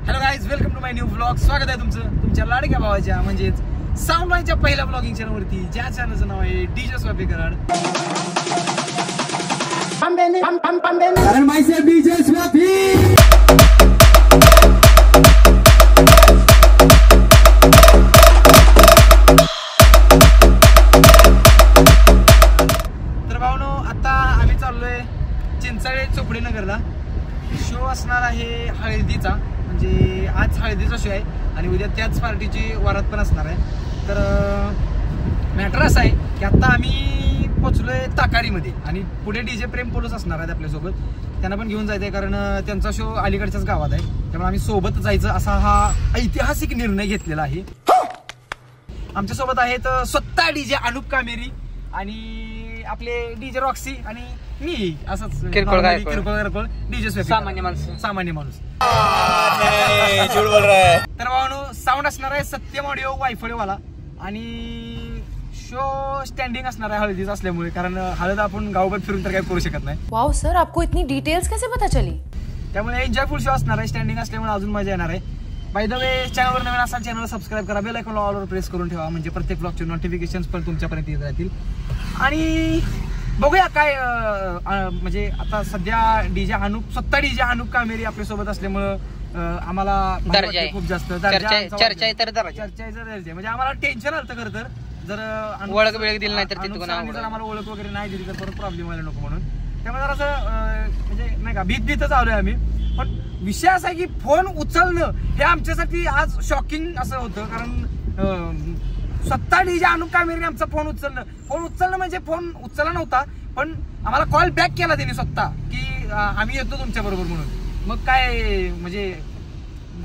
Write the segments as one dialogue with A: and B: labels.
A: Hello guys, welcome to my new vlog. स्वागत आहे तुमच्या लाडक्या भावाच्या म्हणजेच साऊंड लाईनच्या पहिल्या ब्लॉगिंग चॅनलवरती, ज्या चॅनलचं नाव आहे डीजे स्वापी कराड.
B: डीजे स्वापी.
A: तर भावनो, आता आम्ही चाललोय चिंचाळे चोपडी नगरला. शो असणार आहे हळदीचा, म्हणजे आज हळदीचा शो आहे आणि उद्या त्याच पार्टीची वरात पण असणार आहे. तर मॅटर असं आहे की आता आम्ही पोचलोय ताकारीमध्ये आणि पुढे डीजे प्रेम पोलूस असणार आहेत आपल्यासोबत. त्यांना पण घेऊन जायचं आहे कारण त्यांचा शो अलीकडच्याच गावात आहे, त्यामुळे आम्ही सोबत जायचं असा हा ऐतिहासिक निर्णय घेतलेला आहे. आमच्यासोबत आहेत स्वतः डीजे अनुप कामेरी आणि आपले डीजे रॉक्सी आणि मी असंच किरकोळ डीजे स्वापी, सामान्य माणूस. तर भावानो, साऊंड असणार आहे सत्यम ऑडिओ वायफळेवाला आणि शो स्टँडिंग असणार आहे हळदीच असल्यामुळे, कारण हळद आपण गावभर फिरून तर काही करू शकत नाही.
C: वाव सर, आपको इतनी डिटेल्स कैसे पता चली?
A: त्यामुळे एन्जॉयफुल शो असणार आहे. स्टँडिंग असल्यामुळे अजून मजा येणार आहे. बाय द वे, चॅनलवर नवीन असाल चॅनलला सबस्क्राईब करा, बेल आयकॉन ऑलवर प्रेस करून ठेवा, म्हणजे प्रत्येक ब्लॉगचे नोटिफिकेशन्स पण तुमच्यापर्यंत येत राहतील. आणि बघूया काय म्हणजे आता सध्या स्वतः डीजे अनुप कामेरी आपल्यासोबत असल्यामुळं आम्हाला खूप जास्त चर्चा म्हणजे आम्हाला टेन्शन आलं खरं तर, जर
D: ओळख वेळ दिली नाही तर
A: जर आम्हाला ओळख वगैरे नाही दिली तर परत प्रॉब्लेम व्हायला नको म्हणून. त्यामुळे जर असं म्हणजे नाही का भीतच आलोय आम्ही. पण विषय असा आहे की फोन उचलणं हे आमच्यासाठी आज शॉकिंग असं होतं, कारण स्वतः डीजे अनुप कामेरीने आमचा फोन उचलणं म्हणजे फोन उचलला नव्हता, पण आम्हाला कॉल बॅक केला त्यांनी स्वतः की आम्ही येतो तुमच्या बरोबर म्हणून. मग काय म्हणजे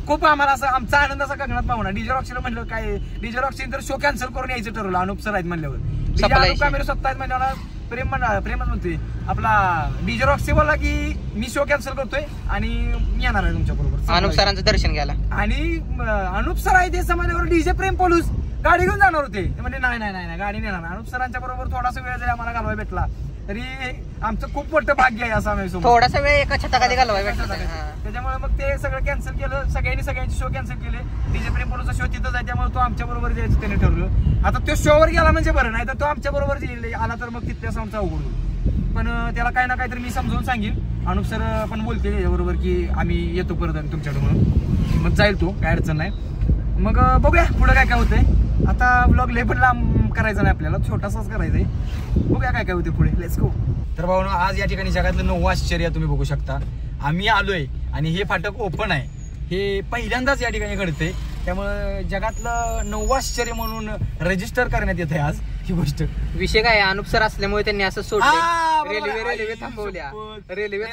A: खूप आम्हाला असं आमचा आनंद असा गगनात पाहुणा. डीजे रॉक्सीला म्हणलं काय, डीजे रॉक्सीने तर शो कॅन्सल करून यायचं ठरवलं. अनुप सर आहेत म्हणल्यावर, डीजे अनुप कामेरी स्वतः आहेत म्हणल्यावर प्रेमच म्हणतोय आपला डीजे रॉक्सी बोलला की मी शो कॅन्सल करतोय आणि मी येणार आहे तुमच्या बरोबर
D: अनुप सरांचं दर्शन घ्यायला.
A: आणि अनुप सर आहे ते समजल्यावर डीजे प्रेम पोलूस गाडी घेऊन जाणार होते. म्हणजे नाही गाडी नेणार. अनुप सरांच्या बरोबर थोडासा वेळ जरी आम्हाला घालवायला भेटला तरी आमचं खूप मोठं भाग्य आहे असं आम्ही
D: थोडासा वेळ एका छताखाली घालवायला भेटला.
A: त्याच्यामुळे मग ते सगळं कॅन्सल केलं, सगळ्यांचे शो कॅन्सल केले. डीजे प्रेम पोलूसचा शो तिथंच आहे, त्यामुळे तो आमच्या बरोबर जायचं त्याने ठरवलं. आता तो शोवर गेला म्हणजे बरं, नाही तर तो आमच्या बरोबर आला तर मग तिथल्या आमचा अवघड होईल. पण त्याला काही ना काहीतरी मी समजावून सांगेन. अनुप सर पण बोलते त्याच्याबरोबर की आम्ही येतो परत तुमच्याकडे म्हणून, मग जाईल तो, काय अडचण नाही. मग बघूया पुढं काय होतंय. आता ब्लॉग लय पण लांब करायचा नाही आपल्याला, छोटासाच करायचा आहे. बघूया काय होते पुढे. Let's go. तर भाऊ, आज या ठिकाणी जगातलं 9वं आश्चर्य तुम्ही बघू शकता. आम्ही आलोय आणि हे फाटक ओपन आहे. हे पहिल्यांदाच या ठिकाणी घडते, त्यामुळे जगातलं 9वं आश्चर्य म्हणून रजिस्टर करण्यात येते आज ही गोष्ट.
D: विषय काय, अनुप सर असल्यामुळे त्यांनी असं सोडलं. रेल्वे थांबवल्या,
A: रेल्वे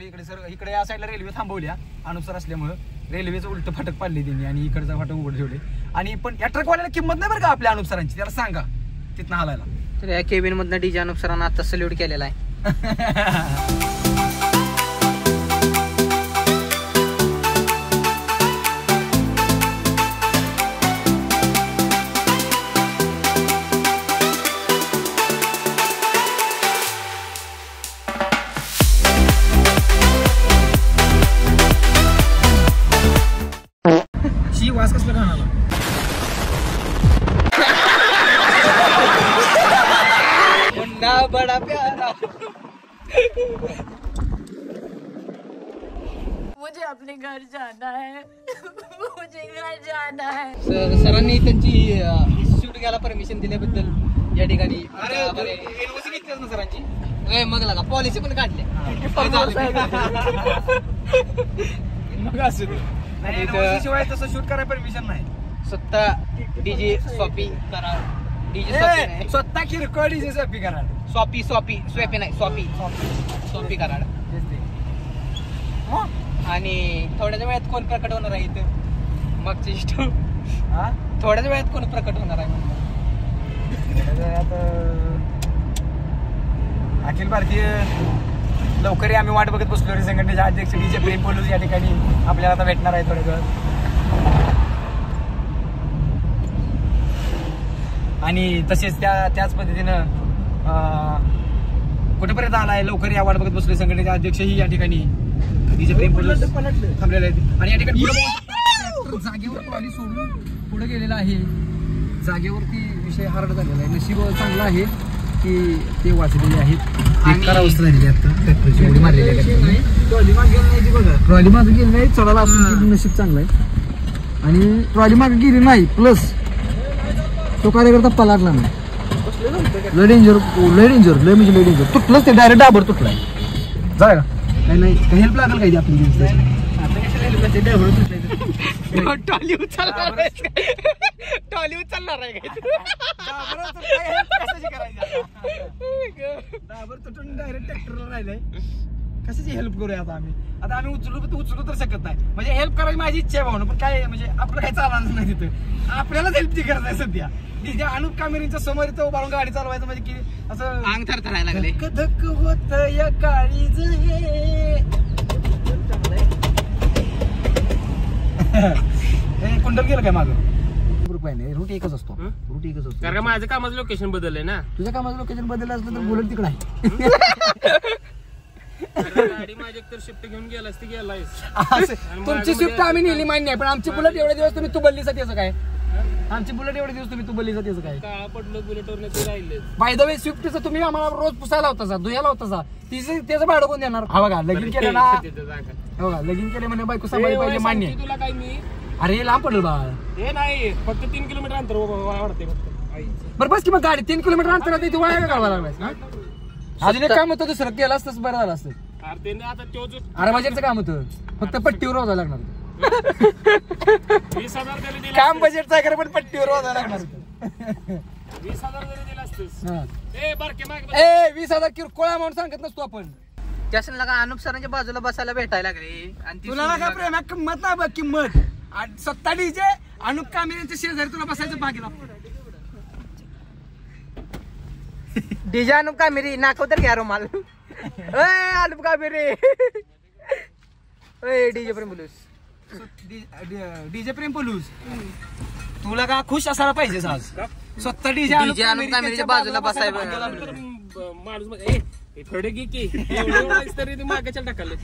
A: इकडे सर, इकडे या साईडला रेल्वे थांबवल्या. अनुप सर असल्यामुळे रेल्वेचं उलट फाटक पाडले त्यांनी आणि इकडचा फाटक उघड ठेवले. आणि पण या ट्रकवाल्याला किंमत नाही बरं का आपल्या अनुप सरांची, त्याला सांगा तिथनं हालायला.
D: तर या केबिन मधनं डीजे अनुप सरांना आता सल्यूट केलेला आहे.
A: वास कसला खाणाला
D: बडा प्यारा.
C: मुझे अपने घर जाना है, मुझे घर जाना है.
D: सरांनी त्यांची शूट घ्यायला परमिशन दिल्याबद्दल या ठिकाणी
A: घेतलीच ना सरांची.
D: मग लागा पॉलिसी पण काढले.
A: मग असं शिवाय तसं शूट करायला परमिशन नाही.
D: स्वतः डीजे स्वापी करा, डीजे
A: स्वतः किरकोळ डीजे स्वापी करा,
D: स्वापी नाही स्वापी कराड. आणि थोड्याच वेळात कोण प्रकट होणार आहे इथं मागची थोड्याच वेळात कोण प्रकट होणार आहे
A: अखिल भारतीय लवकर आम्ही वाट बघत बसलो. संघटनेचे अध्यक्ष डीजे प्रेम पोलूस या ठिकाणी आपल्याला आता भेटणार आहे थोड्या वेळ. आणि तसेच त्याच पद्धतीनं कुठेपर्यंत आलाय लवकर या वाट बघत बसलोय. संघटनेचे अध्यक्षही या ठिकाणी डीजे प्रेम पोलोस थांबलेले आहेत. आणि या ठिकाणी जागेवर ट्रॉली सोडून पुढे गेलेला आहे. जागेवरती विषय हार्ड झालेला आहे. नशीब चांगलं आहे की ते वाचलेले आहेत. बेकार अवस्था झालेली आहे आता ट्रॅक्टरची उडी मारलेली आहे. ट्रॉली मागे गेली नाही बघा, ट्रॉली मागे गेली नाही, चढायला असून नशीब चांगलं आहे. आणि ट्रॉली मागे गेली नाही प्लस तो कार्यकर्ता पलाटला नाही. लय डेंजर लय म्हणजे लय डेंजर. तुटलंच ते डायरेक्ट डाबर तुटलाय. जाय का काही नाही, काही हेल्प लागेल काही आपली.
D: टॉली उचलणार आहे
A: डाबर तुटून डायरेक्ट ट्रॅक्टरला राहिलंय. कशाची हेल्प करूया आता आम्ही उचलू तर शकत नाही. म्हणजे हेल्प करायची माझी इच्छा आहे भावना, पण काय म्हणजे आपलं काही चालणार नाही तिथं. आपल्यालाच हेल्पची गरज आहे सध्या. तिच्या अनुप कामेरींच्या समोर इथं उभारून गाडी चालवायचं म्हणजे की असं
D: अंग थरथरायला लागले.
A: धक होत या काळीज हे कुंडल गेलं काय मागं. रूट एकच असतो.
D: कारण माझं कामाचं लोकेशन बदललंय ना.
A: तुझ्या कामाचं लोकेशन बदललं असलं तर बुलेट तिकडे आहे.
D: गाडी माझी एकतर शिफ्ट घेऊन गेलास ती गेलायस.
A: तुमची स्विफ्ट आम्ही नेली मान्य आहे, पण आमची बुलेट एवढे दिवस तुम्ही तुबल्लीसाठी याचं काय. आमची बुलेट एवढे दिवस तुम्ही तुबल्लीसाठी याचं काय.
D: काळा पडलो बुलेटवर ते राहिले.
A: बाय द वे स्विफ्टचं तुम्ही आम्हाला रोज पुसायला होता, धुयाला होता. त्याचं भाडं कोण देणार. हा बघा लगीन केलं ना, बघा लगीन केलं म्हणजे बायको सांभाळली पाहिजे मान्य आहे.
D: तुला काय मी
A: अरे लांब पडेल बाळ.
D: हे नाही फक्त 3 किलोमीटर अंतर वाढते फक्त.
A: बरं बस की मग गाडी 3 किलोमीटर अंतरात इथे वाया काढवा लागलाय. अजून एक काम होतं दुसरं केलं असतंच बरं झालं असतं. अरे बजेटचं काम होतं, फक्त पट्टीवर वाजायला लागणार.
D: 20,000
A: काम बजेटचं आहे खरं, पण पट्टीवर वाजायला लागणार.
D: 20,000 जरी दिला असतंस.
A: 20,000 किरकोळ अमाऊंट सांगत नसतो आपण.
D: त्यासन लगा अनुप सरांच्या बाजूला बसायला भेटायला लागले. आणि
A: तुला काय प्रेम आहे, किंमत नाही बघ किंमत. 7 डीजे अनुप कामेरींच्या शेजारी तुला बसायचं भागीला.
D: डीजे अनुप कामेरी नाखव तर घ्या रुमाल. अनुप कामेरी डीजे प्रेम पोलूस.
A: डीजे प्रेम पोलूस तुला का खुश असायला पाहिजे आज. स्वतः डीजे
D: अनुप कामेरीच्या बाजूला बसायला माणूस थोडे की तरी मागाच्या टाकाले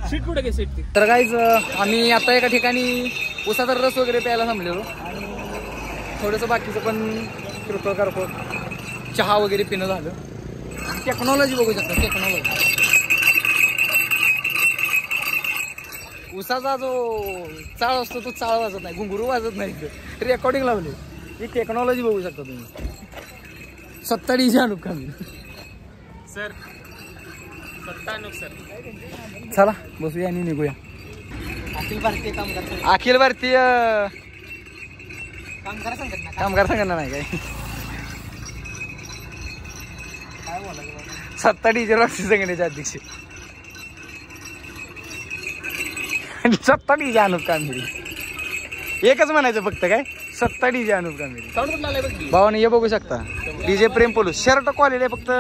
D: सीट कुठे घे सीट.
A: तर गाईज आम्ही आता एका ठिकाणी उसाचा रस वगैरे प्यायला थांबलेलो आणि थोडंसं बाकीचं पण किरकोळ कारकोळ चहा वगैरे पिणं झालं. टेक्नॉलॉजी बघू शकता. टेक्नॉलॉजी उसाचा जो चाळ असतो तो चाळ वाजत नाही, घुंगरू वाजत नाही. रेकॉर्डिंग लावले ही टेक्नॉलॉजी बघू शकता तुम्ही. 7 DJ Anup Kameri
D: sir. 7 Anup sir.
A: चला बसूया आणि निघूया.
D: अखिल भारतीय
A: अखिल भारतीय
D: कामगार
A: संघटना नाही काय 7 डीजे रॉक्सी संघटनेचे अध्यक्ष 7 डीजे अनुप कामेरी. एकच म्हणायचं फक्त काय 7 डीजे अनुप कामेरी. भावाने हे बघू शकता डीजे प्रेम पोलूस. शर्ट क्वालिटी फक्त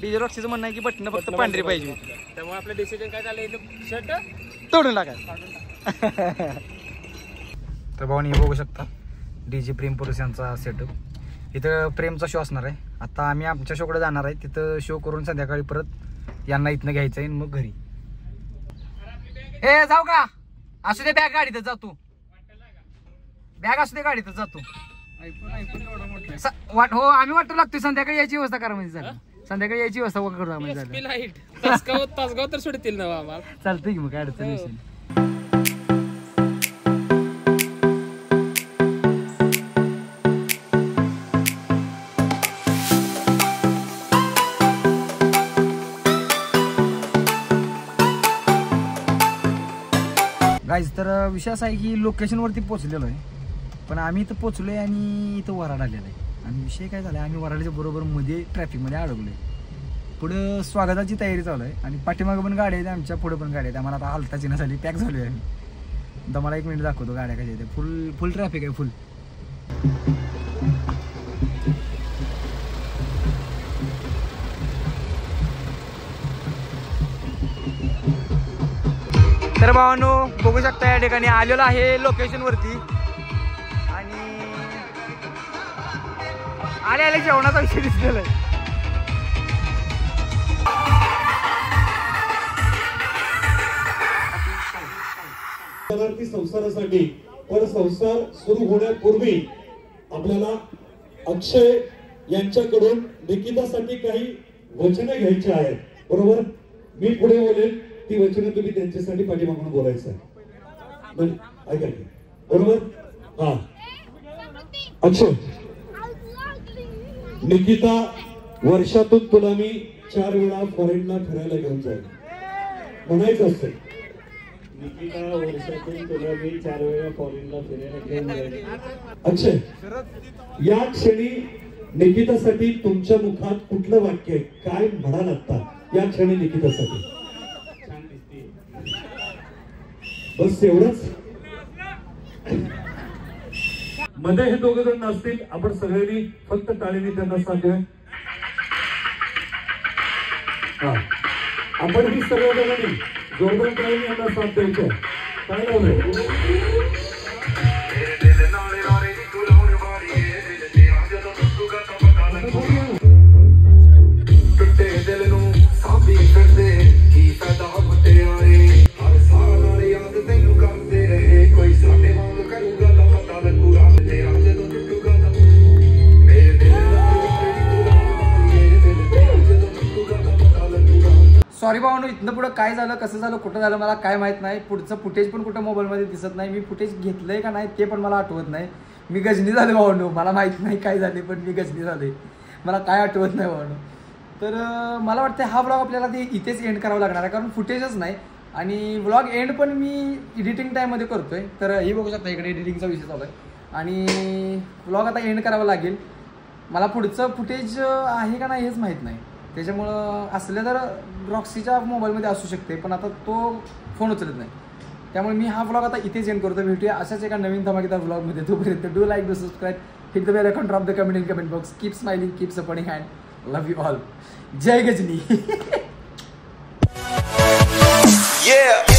A: डीजे रॉक्सीचं म्हणणं आहे की बटन फक्त पांढरी पाहिजे.
D: त्यामुळे आपलं डिसिजन काय झालं, शर्ट
A: तोडून टाकायचं. तर भावाने हे बघू शकता डीजे प्रेम पोलूस यांचा सेटअप. इथं प्रेमचा शो असणार आहे. आता आम्ही आमच्या शोकडे जाणार आहे. तिथं शो करून संध्याकाळी परत यांना इथनं घ्यायचं आहे मग घरी. ए जाऊ का असू दे बॅग गाडीतच जातो. बॅग असू दे गाडीतच जातो. हो आम्ही वाटू लागतोय संध्याकाळी यायची व्यवस्था करा म्हणजे झालं. संध्याकाळी यायची व्यवस्था करू म्हणजे झालं.
D: तासगाव तर सोडतील ना आम्हाला.
A: चालतंय की मग काय अडचण नाही. गाईज तर विषय असा आहे की लोकेशनवरती पोहोचलेलो आहे, पण आम्ही इथं पोहोचलोय आणि इथं वराड आलेला आहे. आणि विषय काय झाला, आम्ही वराडाच्या बरोबर मध्ये ट्रॅफिकमध्ये अडकलोय. पुढं स्वागताची तयारी चालू आहे आणि पाठीमागं पण गाड्या आहेत, आमच्या पुढे पण गाड्या आहेत. आम्हाला आता हालताची नसाली पॅक झालो आहे आम्ही. तर मला 1 मिनिट दाखवतो गाड्या कशा आहेत. फुल ट्रॅफिक आहे फुल. तर भावांनो बघू शकता या ठिकाणी आलेलो आहे लोकेशन वरती आणि आले जेवणाचा विषय दिसलेला आहे.
B: संसारासाठी पण संसार सुरू होण्यापूर्वी आपल्याला अक्षय यांच्याकडून निकितासाठी काही वचने घ्यायची आहेत, बरोबर? मी पुढे बोलेन, ती वचने तुम्ही त्यांच्यासाठी पाठीमागून बोलायचं आहे, ऐका की, बरोबर? हा, अक्षय, निकिता, वर्षातून तुला मी 4 वेळा फॉरेनला फिरायला घेऊन जाईल म्हणायचं असतं.
E: निकिता, वर्षातून तुला मी 4 वेळा फॉरेनला फिरायला घेऊन जाईल.
B: अक्षय, या क्षणी निकितासाठी तुमच्या मुखात कुठलं वाक्य आहे, काय म्हणाल आता या क्षणी निकितासाठी?
E: छान दिसते.
B: बस एवढंच. मध्ये हे दोघं जण नसतील, आपण सगळ्यांनी फक्त टाळीने त्यांना साथ देऊया. आपण ही सगळ्या जणांनी जोरदार टाळीने यांना साथ द्यायचं. काय लावलंय?
A: सॉरी भावानो, इथनं पुढं काय झालं, कसं झालं, कुठं झालं मला काय माहित नाही. पुढचं फुटेज पण कुठं मोबाईलमध्ये दिसत नाही. मी फुटेज घेतलंय का नाही ते पण मला आठवत नाही. मी गजनी झाले भावानो, मला माहित नाही काय झाले, पण मी गजनी झाले, मला काय आठवत नाही भावानो. तर मला वाटतं हा ब्लॉग आपल्याला ते इथेच एंड करावा लागणार आहे, कारण फुटेजच नाही. आणि ब्लॉग एंड पण मी एडिटिंग टाईममध्ये करतोय. तर हे बघू शकता, इकडे एडिटिंगचा विषय चालू आहे आणि ब्लॉग आता एंड करावा लागेल. मला पुढचं फुटेज आहे का नाही हेच माहीत नाही, त्याच्यामुळं असलं तर रॉक्सीच्या मोबाईलमध्ये असू शकते, पण आता तो फोन उचलत नाही. त्यामुळे मी हा ब्लॉग आता इथेच एंड करतो. भेटूया अशाच एका नवीन धमाकेदार ब्लॉगमध्ये. तोपर्यंत do like, do subscribe, hit the bell icon, drop the comment in comment box. Keep smiling, keep supporting hand. Love you all. जय गजनी.
F: Yeah.